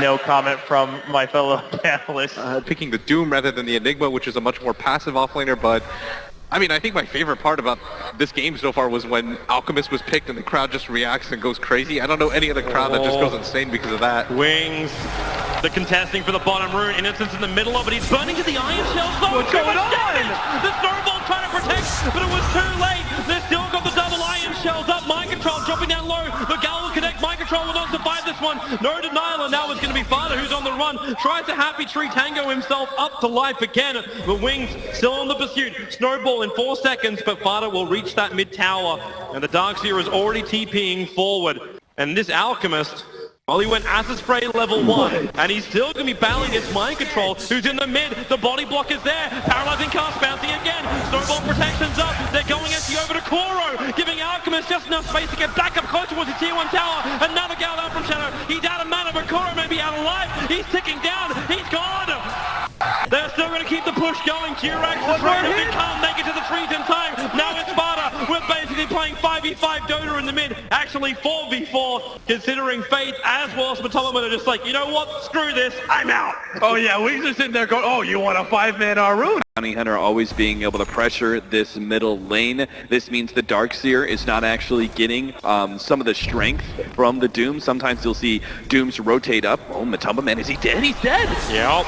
No comment from my fellow panelists. Picking the Doom rather than the Enigma, which is a much more passive offlaner, but I mean, I think my favorite part about this game so far was when Alchemist was picked and the crowd just reacts and goes crazy. I don't know any other crowd that just goes insane because of that. Wings, the contesting for the bottom rune. Innocence in the middle of it. He's burning to the iron shells. Oh, what's going on? The snowball trying to protect, but it was too late. They still got the double iron shells up. Mind control dropping down low. The Gal will connect. Mind control will not survive this one. No denial, and now it's going to be Fada who's on the run. Tries to Happy Tree Tango himself up to life again. The Wings still on the pursuit. Snowball in 4 seconds, but Fada will reach that mid tower, and the Darkseer is already TPing forward. And this Alchemist, well, he went Acid Spray level 1, and he's still going to be battling against Mind Control, who's in the mid. The body block is there. Paralyzing cast bouncing again. Snowball protection's up. They're going actually over to Koro, giving Alchemist just enough space to get back up close towards the tier 1 tower. Another gal out from Shadow. He's out of mana, but Koro may be out of life. He's ticking down. He's gone. They're still going to keep the push going. Jirax is ready. They can't make it to the trees in time. Now it's Sparta. We're basically playing 5v5 Dota in the mid. Actually 4v4, considering Faith as well as Matoma are just like, you know what? Screw this. I'm out. Oh yeah, we just sitting there going, oh, you want a 5-man rune? Bounty Hunter always being able to pressure this middle lane. This means the Darkseer is not actually getting some of the strength from the Doom. Sometimes you'll see Dooms rotate up. Oh, Matamba, man, is he dead? He's dead! Yep.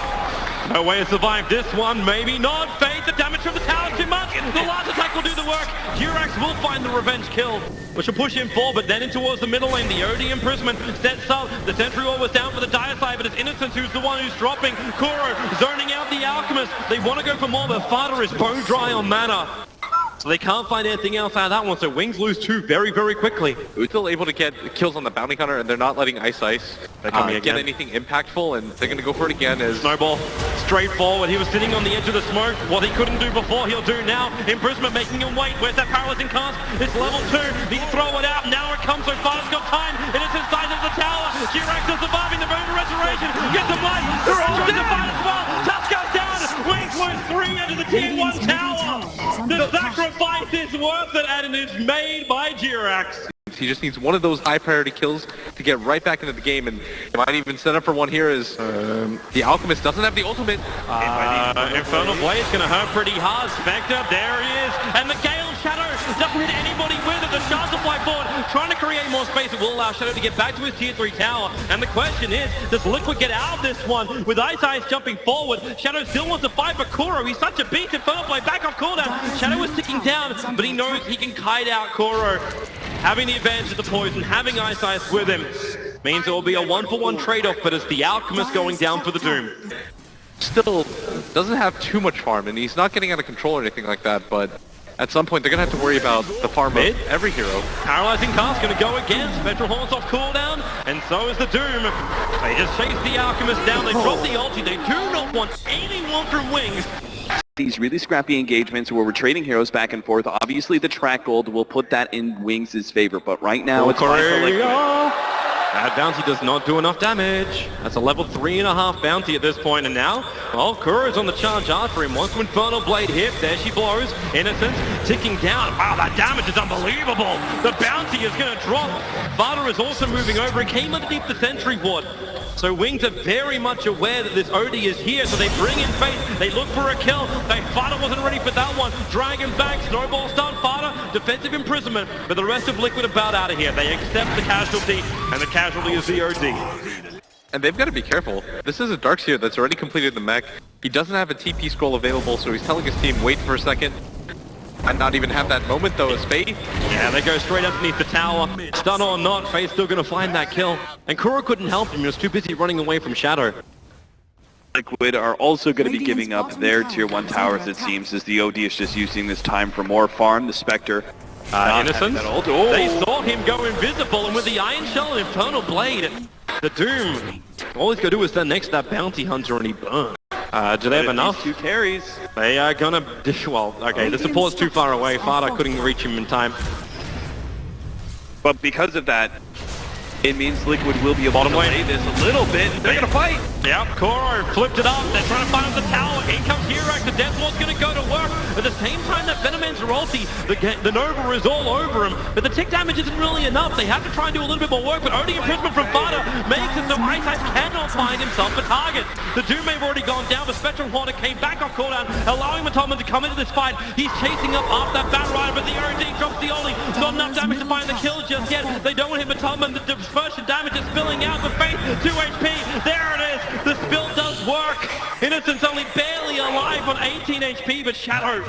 No way to survive this one, maybe not. Faith, the damage from the tower too much. The last attack will do the work. Jirax will find the revenge kill, which will push him forward, then in towards the middle lane. The OD imprisonment sets up. The Sentry Wall was down for the dire side, but it's Innocence who's the one who's dropping. Kuro zoning out the Alchemist. They want to go for more, but Fada is bone dry on mana. So they can't find anything else out of that one, so Wings lose 2 very, very quickly. We're still able to get kills on the Bounty Hunter, and they're not letting Ice get anything impactful, and they're going to go for it again as Snowball, straight forward. He was sitting on the edge of the smoke. What he couldn't do before, he'll do now. Imprisonment making him wait. Where's that paralyzing cast? It's level 2. He can throw it out. Now it comes so far. It's got time. And it's inside of the tower. Jirax is surviving the Burner Restoration. Gets the blood. They're all trying to fight as well. Touch goes down. Wings lose 3 into the tier 1 tower. The sacrifice is worth it, and it is made by Jirax. he just needs one of those high priority kills to get right back into the game, and he might even set up for one here as the Alchemist doesn't have the ultimate. Infernal Blade's gonna hurt pretty hard. Spectre, there he is, and the Gale Shadow doesn't hit anybody with it. The Shards will fly forward, trying to create more space. It will allow Shadow to get back to his tier 3 tower, and the question is, does Liquid get out of this one? With Ice jumping forward, Shadow still wants to fight, but Kuro, he's such a beast. Infernal Blade back off cooldown. Shadow is ticking down, but he knows he can kite out Kuro. Having the advantage of the poison, having Ice with him, means it will be a 1-for-1 trade-off, but it's the Alchemist going down for the Doom. Still doesn't have too much farm, and he's not getting out of control or anything like that, but at some point they're going to have to worry about the farm of every hero. Paralyzing cast going to go again. Spectral Horns off cooldown, and so is the Doom. They just chase the Alchemist down. They drop the ulti. They do not want anyone from Wings. These really scrappy engagements where we're trading heroes back and forth. Obviously the track gold will put that in Wings' favor, but right now it's fine for Liquid. That bounty does not do enough damage. That's a level 3.5 bounty at this point, and now, well, Kuro's on the charge after him. Once Infernal Blade hit, there she blows. Innocence ticking down. Wow, that damage is unbelievable. The bounty is going to drop. Vada is also moving over. He came underneath the sentry ward. So Wings are very much aware that this OD is here, so they bring in Faith. They look for a kill. Fada wasn't ready for that one. Dragon back, snowball stun, Fada, defensive imprisonment. But the rest of Liquid are about out of here. They accept the casualty, and the casualty is the OD. And they've got to be careful. This is a Darkseer that's already completed the mech. He doesn't have a TP scroll available, so he's telling his team, wait for a second. Might not even have that moment though as Faith. Yeah, they go straight underneath the tower. Stun or not, Faith's still going to find that kill. And Kuro couldn't help him, he was too busy running away from Shadow. Liquid are also going to be giving up their tier 1 towers, it seems, as the OD is just using this time for more farm. The Spectre. Innocence. They saw him go invisible, and with the Iron Shell and Infernal Blade, the Doom, all he's got to do is stand next to that Bounty Hunter and he burns. Do they have enough? 2 carries. They are gonna, well, okay, the support's too far away. Fada couldn't reach him in time. But because of that, it means Liquid will be able to delay this a little bit. They're gonna fight! Yep, Kuro flipped it up. They're trying to find the tower. In comes Jirax. The Death Ward's gonna go to work. At the same time, that Venoman's ulti, the Nova is all over him. But the tick damage isn't really enough. They have to try and do a little bit more work, but only imprisonment from Fada makes it so Ice cannot now find himself a target. The Doom may have already gone down, but Spectral Hornet came back off cooldown, allowing Matoman to come into this fight. He's chasing up after that Bat Rider, but the OD drops the Oli. Not enough damage to find the kill just yet. They don't want to hit Matoman. The dispersion damage is spilling out. The Faith, 2 HP. There it is. The spill does work. Innocence only barely alive on 18 HP, but Shadow.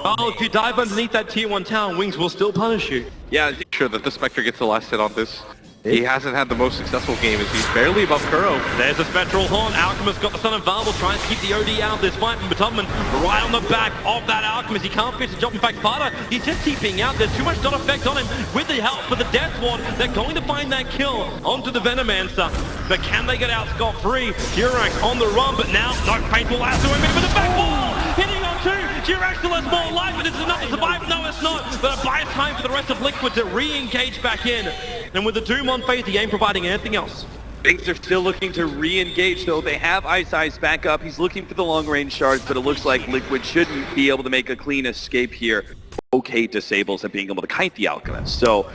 Oh, if you dive underneath that tier 1 tower, Wings will still punish you. Yeah, I'm sure that the Spectre gets the last hit on this. He hasn't had the most successful game as he's barely above Kuro. There's a Spectral Horn. Alchemist got the Sun Invaluable, trying to keep the OD out of this fight. But Tubman right on the back of that Alchemist. He can't finish the job. In fact, Sparta, he's just TPing out. There's too much dot effect on him. With the help of the Death Ward, they're going to find that kill onto the Venomancer. But can they get out scot-free? Jirax on the run, but now no Faith will have to him with the back wall. Hitting on 2. Jirax still has more life, but is it enough to survive? No, it's not. But it buys time for the rest of Liquid to re-engage back in. And with the Doom on Faith, he ain't providing anything else. Wings are still looking to re-engage, though. They have Ice back up. He's looking for the long-range shards, but it looks like Liquid shouldn't be able to make a clean escape here. Okay disables and being able to kite the Alchemist. So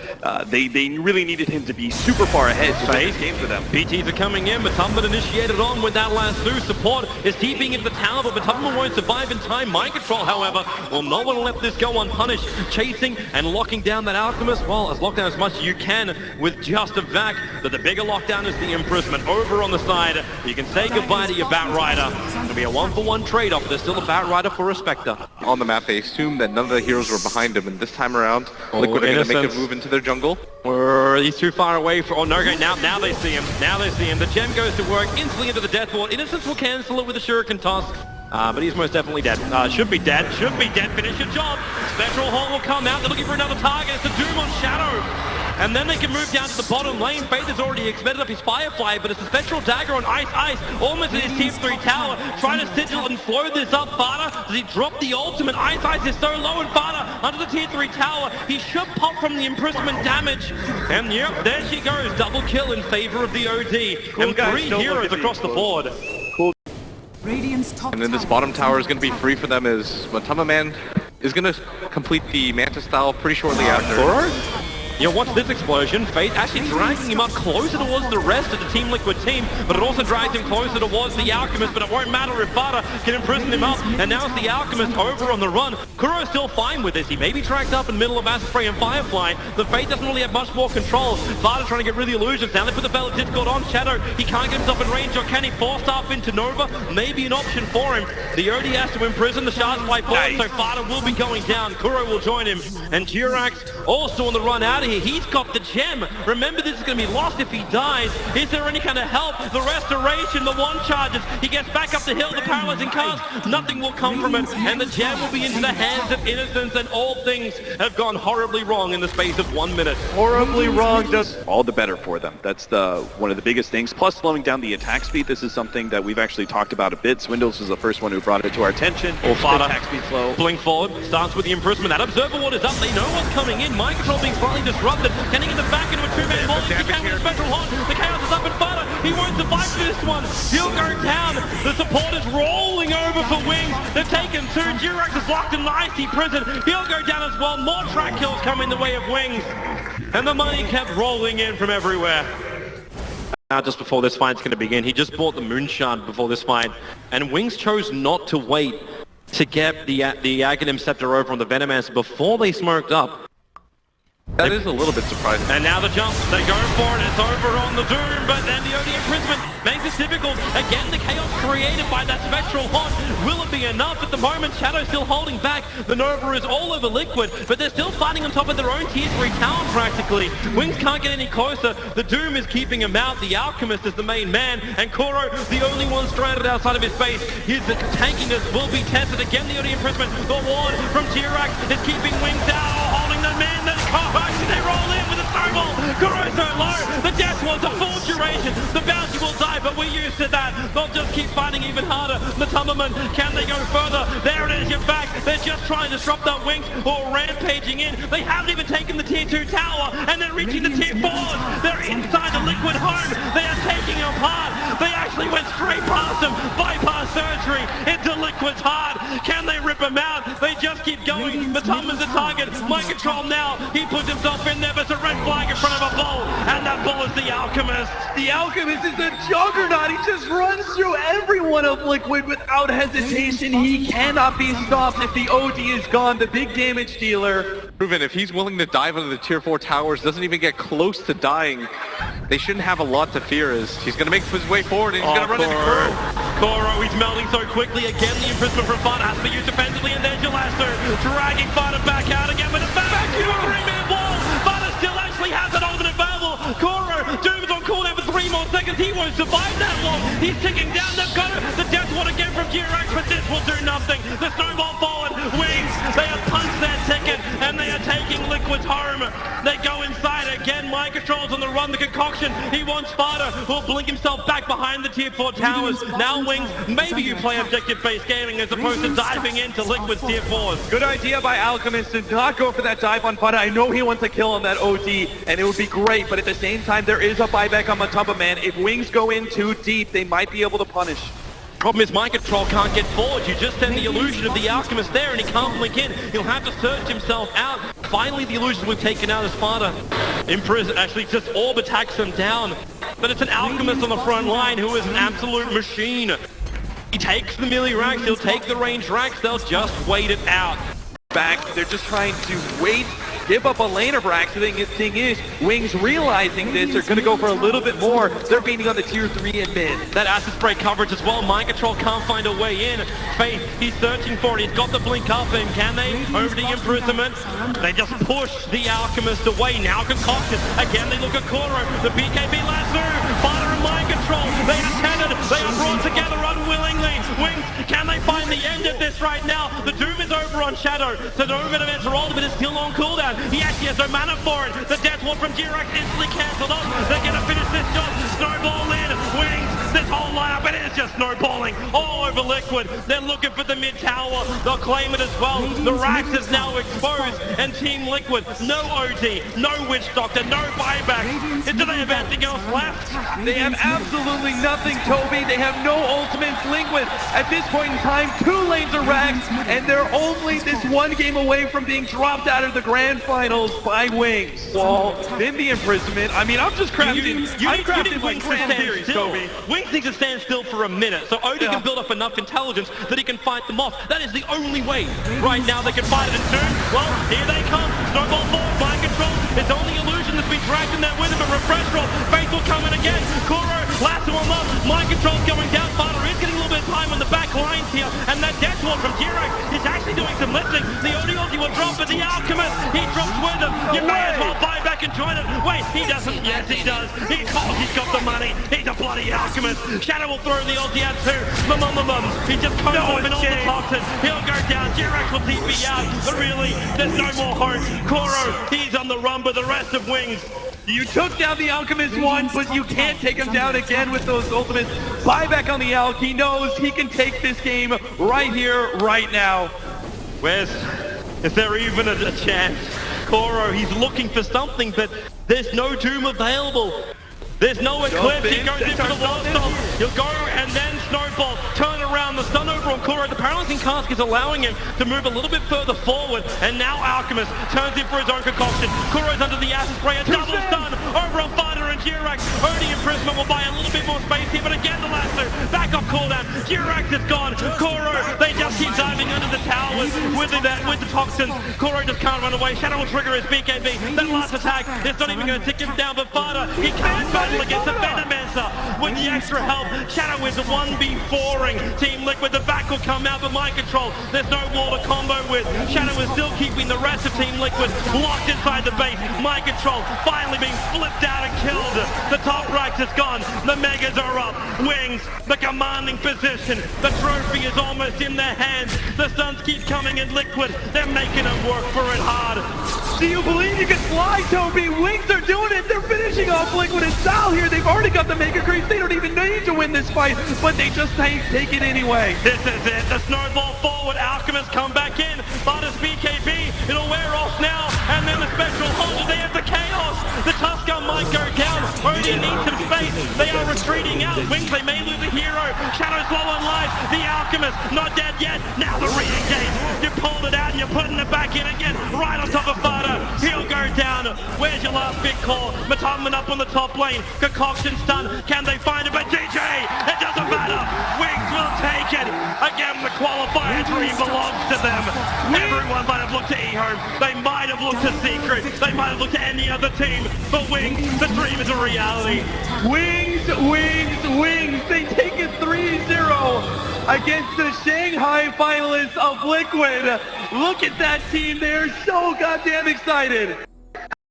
they really needed him to be super far ahead to win this game for them. PTs are coming in, but Tubman initiated on with that last through. Support is TPing into the tower, but Tubman won't survive in time. Mind Control, however, will not want to let this go unpunished. Chasing and locking down that Alchemist. Well, as locked down as much as you can with just a vac. But the bigger lockdown is the imprisonment. Over on the side, you can say goodbye to your Bat Rider. It'll be a 1-for-1 trade-off. There's still a Bat Rider for a Spectre. On the map, they assumed that none of the heroes were behind him, and this time around, Liquid are going to make a move into their jungle. Or he's too far away for. Oh no! Okay, now they see him. Now they see him. The gem goes to work instantly into the Death Ward. Innocence will cancel it with a Shuriken toss. But he's most definitely dead. Should be dead. Should be dead. Finish your job. Spectral Horn will come out. They're looking for another target. It's the Doom on Shadow. And then they can move down to the bottom lane. Faith has already expended up his Firefly, but it's a Spectral Dagger on Ice. Almost at his Tier 3 tower. Trying to sigil and flow this up. Fada, does he drop the ultimate? Ice is so low, and Fada under the Tier 3 tower. He should pop from the imprisonment damage. And yep, there she goes. Double kill in favor of the OD. Cool, and guys, 3 don't heroes look at across the these board. And then this bottom tower is going to be free for them as Matama Man is going to complete the Mantis style pretty shortly after. You know, watch this explosion. Faith actually dragging him up closer towards the rest of the Team Liquid team, but it also drags him closer towards the Alchemist, but it won't matter if Fada can imprison him up, and now it's the Alchemist over on the run. Kuro's still fine with this. He may be tracked up in the middle of Acid Spray and Firefly. The Faith doesn't really have much more control. Fada trying to get rid of the illusions. Now they put the Veil of Discord on Shadow. He can't get himself in range, or can he force staff into Nova? Maybe an option for him. The OD has to imprison the Shards fly forward, so Fada will be going down. Kuro will join him, and Jirax also on the run out of here. He's got the gem. Remember, this is going to be lost if he dies. Is there any kind of help? The restoration, the one charges. He gets back up the hill, the paralyzing cast. Nothing will come from it, and the gem will be into the hands of Innocence, and all things have gone horribly wrong in the space of 1 minute. Horribly wrong. All the better for them. That's one of the biggest things. Plus, slowing down the attack speed. This is something that we've actually talked about a bit. Swindles was the first one who brought it to our attention. Fada, attack speed slow. Blink forward, starts with the imprisonment. That Observer Ward is up. They know what's coming in. Mind Control being slightly disrupted. Can he get the back into a 2-man ball? He can with a Spectral Horn. The Chaos is up in Fada. He won't survive this one. He'll go down. The support is rolling over for Wings. They've taken 2. Jirax is locked in the icy prison. He'll go down as well. More track kills come in the way of Wings. And the money kept rolling in from everywhere. Now, just before this fight's going to begin, he just bought the Moonshard before this fight, and Wings chose not to wait to get the Aghanim Scepter over on the Venomancer before they smoked up. That is a little bit surprising. And now the jump, they go for it, it's over on the Doom, but then the OD imprisonment makes it difficult. Again, the chaos created by that Spectral Horn. Will it be enough? At the moment, Shadow's still holding back. The Nova is all over Liquid, but they're still fighting on top of their own Tier 3 tower practically. Wings can't get any closer. The Doom is keeping him out. The Alchemist is the main man, and Kuro, the only one stranded outside of his base. His tankiness will be tested. Again, the OD imprisonment. The ward from Jirax is keeping Wings out, holding the man. They roll in with a snowball. Kuro's so low. The death was a full duration. The bounty will die, but we're used to that. They'll just keep fighting even harder. The Tumberman, can they go further? There it is, you're back. They're just trying to disrupt that Wings or rampaging in. They haven't even taken the Tier 2 tower, and they're reaching the Tier 4s. They're inside the Liquid home. They are taking him apart. They actually went straight past him. Bypass surgery into Liquid's heart. Can they rip him out. They just keep going. Matumba's the target. Mind control now. He puts himself in there, but it's a red flag in front of a bull. And that bull is the Alchemist. The Alchemist is a juggernaut. He just runs through everyone of Liquid without hesitation. He cannot be stopped if the OD is gone, the big damage dealer. Proven, if he's willing to dive into the tier 4 towers, doesn't even get close to dying, they shouldn't have a lot to fear. As he's going to make his way forward and he's going to run into Kuro. Kuro, he's melting so quickly. Again, the imprisonment from Fada has to be used defensively, and there's your Lasso dragging Fada back out again with a back to a 3-man wall. Fada still actually has an ultimate available. Kuro, Doom is on cooldown for 3 more seconds. He won't survive that long. He's ticking down. They've got the death one again from G-Rex, but this will do nothing. The snowball forward. Wings, they have punched their ticket, and they are taking Liquid's home. They go inside again. Mind control's on the run. The concoction. He wants Sparta, who'll blink himself back behind the tier 4 towers. Now Wings, maybe you play objective-based gaming as opposed to diving into Liquid's tier 4s. Good idea by Alchemist to not go for that dive on Fada. I know he wants a kill on that OD, and it would be great, but at the same time, there is a buyback on Matumba, man. If Wings go in too deep, they might be able to punish. Problem is Mind Control can't get forward. You just send the illusion of the Alchemist there and he can't blink in. He'll have to search himself out. Finally, the illusion we've taken out is Sparta. Imprez actually just orb attacks him down. But it's an Alchemist on the front line who is an absolute machine. He takes the melee racks, he'll take the range racks, they'll just wait it out. Back, they're just trying to wait, give up a lane of racks. The thing is, Wings realizing this, they're going to go for a little bit more. They're beating on the tier 3 and mid. That acid spray coverage as well. Mind Control can't find a way in. Faith, he's searching for it. He's got the blink up him. Can they? Over the imprisonment. They just push the Alchemist away. Now Concoction. Again, they look at Kuro. The BKB lasso. Fire and Mind Control. They are tethered. They are brought together unwillingly. Wings, can they find the end of this right now? The Doom is over on Shadow. So no bit of enter all, but it's still on cooldown. He actually has no mana for it. The death one from G-Rex instantly cancelled off. They're going to finish this job. Snowball in. Wings. This whole lineup, it is just snowballing all over Liquid. They're looking for the mid tower. They'll claim it as well. The Rax is now exposed. And Team Liquid, no OD, no Witch Doctor, no buyback. Do they have anything else left? They have absolutely nothing, Toby. They have no ultimates. Liquid, at this point in time, 2 lanes are racked, and they're only this one game away from being dropped out of the grand finals by Wings. Well, in the imprisonment, I mean, I'm just crafting. I'm crafting like grand theories, Toby. Wings needs to stand still for a minute, so Odie can build up enough intelligence that he can fight them off. That is the only way. Right now they can fight it, and soon, well, here they come. Snowball forward, Mind Control. It's only illusion that's been dragged in there with him, but refresh roll. Faith will come in again. Kuro, lasso him up. Mind Control's going down. Fada is getting a little bit of time on the back lines here, and that death one from G-Rex is actually doing some lifting. The OD will drop, but the Alchemist, he drops with him. You may as well buy back and join it. Wait, he doesn't. Yes, he does. He's got the money. He's a bloody Alchemist. Shadow will throw the ulti out too. He just comes up in all the toxin. He'll go down. G-Rex will TP out. But really, there's no more hope. Kuro, he's on the run, but the rest of Wings. You took down the Alchemist once, but you can't take him down again with those ultimates. Buyback on the Alch. He knows he can take this game right here, right now. Is there even a chance? Kuro, he's looking for something, but there's no Doom available. There's no Eclipse. He goes in for the wall stop. He'll go and then Snowball. Turn around. The stun over on Kuro. The paralyzing cask is allowing him to move a little bit further forward. And now Alchemist turns in for his own concoction. Kuro's under the acid spray. A double stun over on Fada and G-Rex. Only imprisonment will buy a little bit more space here. But again, the lasso. Back off cooldown. G-Rex is gone. Kuro, they just keep diving under the towers with the toxins. Kuro just can't run away. Shadow will trigger his BKB. That last attack is not even going to tick him down. But Fada, he can't battle against the Venomancer with the extra help. Shadow is 1v4ing Team Liquid. The back will come out, but Mind Control, there's no wall to combo with. Shadow is still keeping the rest of Team Liquid locked inside the base. Mind Control finally being flipped out and killed. The top right is gone. The Megas are up. Wings, the commanding position. The trophy is almost in their hands. The Suns keep coming in Liquid. They're making them work for it hard. Do you believe you can fly, Toby? Wings are doing it. They're finishing off Liquid and Sal here. They've already got the Mega Creeps. They don't even need to win this fight, but they just take it anyway. This is it. The snowball forward. Alchemist come back in. Fada's BKB. It'll wear off now. And then the special hold. They have the Chaos. lost. The Tusker might go down. Odin needs some space. They are retreating out. Wings, they may lose a hero. Shadow's low on life. The Alchemist, not dead yet. Now the re-engage. You pulled it out and you're putting it back in again. Right on top of Fada. He'll go down. Where's your last big call? Matomman up on the top lane. Concoction stun. Can they find it? But GG! It doesn't matter. Wings will take it. Again, the qualifier dream belongs to them. Everyone might have looked to eHome. They might have looked to Secret. They might have looked to any other team. But Wings, the dream is a reality. Wings, wings, wings. They take it 3-0 against the Shanghai finalists of Liquid. Look at that team. They're so goddamn excited.